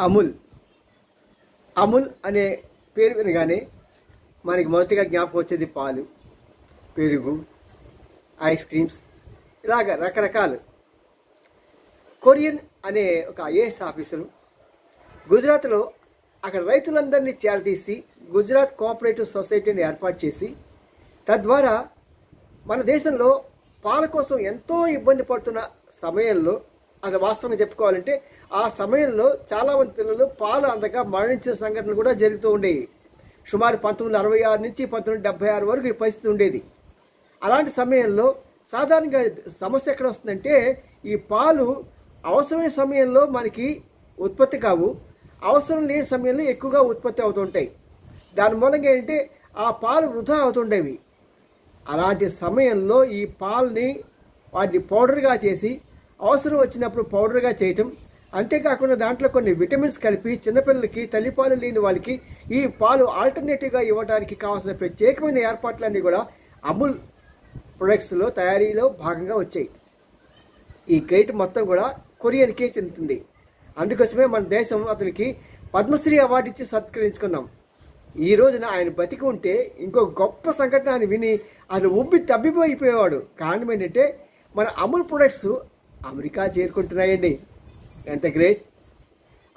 అమూల్ అమూల్ అనే పేరు వినగానే మనకి మొదటిగా జ్ఞాపకం వచ్చేది పాలు, పెరుగు, ఐస్ క్రీమ్స్, ఇలాగ రకరకాలు. కొరియన్ అనే ఒక ఐఏఎస్ ఆఫీసరు గుజరాత్లో అక్కడ రైతులందరినీ చేరదీసి గుజరాత్ కోఆపరేటివ్ సొసైటీని ఏర్పాటు చేసి తద్వారా మన దేశంలో పాల కోసం ఎంతో ఇబ్బంది పడుతున్న సమయంలో, అసలు వాస్తవంగా చెప్పుకోవాలంటే ఆ సమయంలో చాలామంది పిల్లలు పాలు అందక మరణించిన సంఘటనలు కూడా జరుగుతూ ఉండేవి. సుమారు 1966 నుంచి 1976 వరకు ఈ పరిస్థితి ఉండేది. అలాంటి సమయంలో సాధారణంగా సమస్య ఎక్కడ వస్తుందంటే ఈ పాలు అవసరమైన సమయంలో మనకి ఉత్పత్తి కావు, అవసరం లేని సమయంలో ఎక్కువగా ఉత్పత్తి అవుతుంటాయి. దాని మూలంగా ఏంటంటే ఆ పాలు వృధా అవుతుండేవి. అలాంటి సమయంలో ఈ పాలని వాటిని పౌడర్గా చేసి అవసరం వచ్చినప్పుడు పౌడర్గా చేయటం, అంతేకాకుండా దాంట్లో కొన్ని విటమిన్స్ కలిపి చిన్నపిల్లలకి, తల్లిపాలు లేని వాళ్ళకి ఈ పాలు ఆల్టర్నేటివ్గా ఇవ్వడానికి కావాల్సిన ప్రత్యేకమైన ఏర్పాట్లన్నీ కూడా అమూల్ ప్రొడక్ట్స్లో తయారీలో భాగంగా వచ్చాయి. ఈ క్రెడిట్ మొత్తం కూడా కొరియన్కే చెందుతుంది. అందుకోసమే మన దేశం అతనికి పద్మశ్రీ అవార్డు ఇచ్చి సత్కరించుకున్నాం. ఈ రోజున ఆయన బతికి ఉంటే ఇంకో గొప్ప సంఘటన ఆయన విని ఆయన తబ్బిపోయిపోయేవాడు. కారణం ఏంటంటే మన అమూల్ ప్రొడక్ట్స్ అమెరికా చేరుకుంటున్నాయండి. ఎంత గ్రేట్!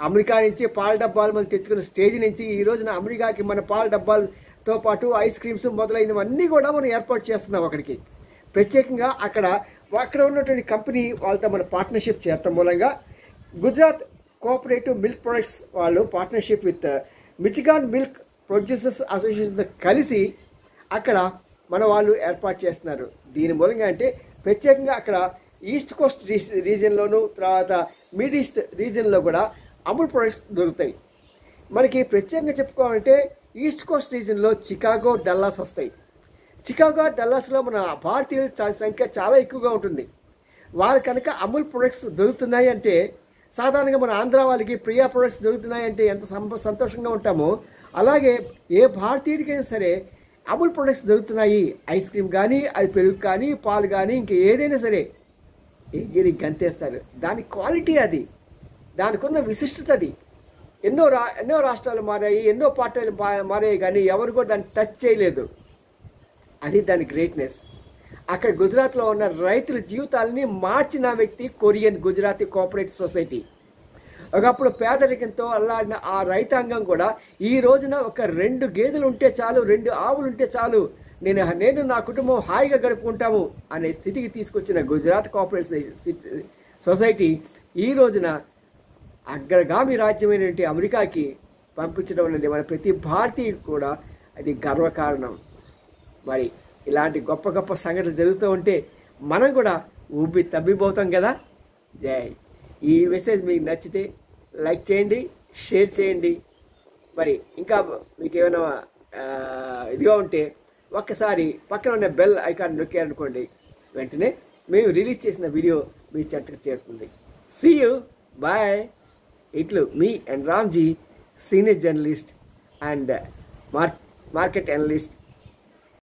అమెరికా నుంచి పాల డబ్బాలు మనం తెచ్చుకున్న స్టేజ్ నుంచి ఈ రోజున అమెరికాకి మన పాల డబ్బాలతో పాటు ఐస్ క్రీమ్స్ మొదలైనవన్నీ కూడా మనం ఏర్పాటు చేస్తున్నాం. అక్కడికి ప్రత్యేకంగా అక్కడ ఉన్నటువంటి కంపెనీ వాళ్ళతో మన పార్ట్నర్షిప్ చేయటం మూలంగా గుజరాత్ కోఆపరేటివ్ మిల్క్ ప్రొడక్ట్స్ వాళ్ళు partnership with Michigan milk producers అసోసియేషన్తో కలిసి అక్కడ మన వాళ్ళు ఏర్పాటు చేస్తున్నారు. దీని మూలంగా అంటే ప్రత్యేకంగా అక్కడ ఈస్ట్ కోస్ట్ రీజియన్లోను, తర్వాత మిడ్ ఈస్ట్ రీజియన్లో కూడా అమూల్ ప్రొడక్ట్స్ దొరుకుతాయి. మనకి ప్రత్యేకంగా చెప్పుకోవాలంటే ఈస్ట్ కోస్ట్ రీజియన్లో చికాగో, డల్లాస్ వస్తాయి. చికాగో, డల్లాస్లో మన భారతీయుల సంఖ్య చాలా ఎక్కువగా ఉంటుంది. వారు కనుక అమూల్ ప్రొడక్ట్స్ దొరుకుతున్నాయి అంటే, సాధారణంగా మన ఆంధ్ర వాళ్ళకి ప్రియా ప్రొడక్ట్స్ దొరుకుతున్నాయి అంటే ఎంత సంతోషంగా ఉంటామో, అలాగే ఏ భారతీయుడికైనా సరే అమూల్ ప్రొడక్ట్స్ దొరుకుతున్నాయి, ఐస్ క్రీమ్ కానీ, అది పెరుగు కానీ, పాలు కానీ, ఇంకా ఏదైనా సరే ఎగిరి గంతేస్తారు. దాని క్వాలిటీ అది, దానికి ఉన్న విశిష్టత అది. ఎన్నో రాష్ట్రాలు మారాయి, ఎన్నో పార్టీలు మారాయి, కానీ ఎవరు కూడా దాన్ని టచ్ చేయలేదు. అది దాని గ్రేట్నెస్. అక్కడ గుజరాత్లో ఉన్న రైతుల జీవితాలని మార్చిన వ్యక్తి కొరియన్ గుజరాతీ కోఆపరేటివ్ సొసైటీ. ఒకప్పుడు పేదరికంతో అల్లాడిన ఆ రైతాంగం కూడా ఈ రోజున ఒక 2 గేదెలు ఉంటే చాలు, 2 ఆవులు ఉంటే చాలు, నేను నా కుటుంబం హాయిగా గడుపుకుంటాము అనే స్థితికి తీసుకొచ్చిన గుజరాత్ కోఆపరేటివ్ సొసైటీ ఈ రోజున అగ్రగామి రాజ్యమైనటువంటి అమెరికాకి పంపించడం అనేది మన ప్రతి భారతీయుడు కూడా అది గర్వకారణం. మరి ఇలాంటి గొప్ప గొప్ప సంఘటనలు జరుగుతూ ఉంటే మనం కూడా తబ్బిపోతాం కదా. జై. ఈ మెసేజ్ మీకు నచ్చితే లైక్ చేయండి, షేర్ చేయండి. మరి ఇంకా మీకు ఏమైనా ఇదిగా ఉంటే ఒక్కసారి పక్కన ఉన్న బెల్ ఐకాన్ నొక్కారనుకోండి, వెంటనే మేము రిలీజ్ చేసిన వీడియో మీ చెంతకు చేరుతుంది. See you, bye. ఇట్లు మీ and Ramji, senior journalist and market analyst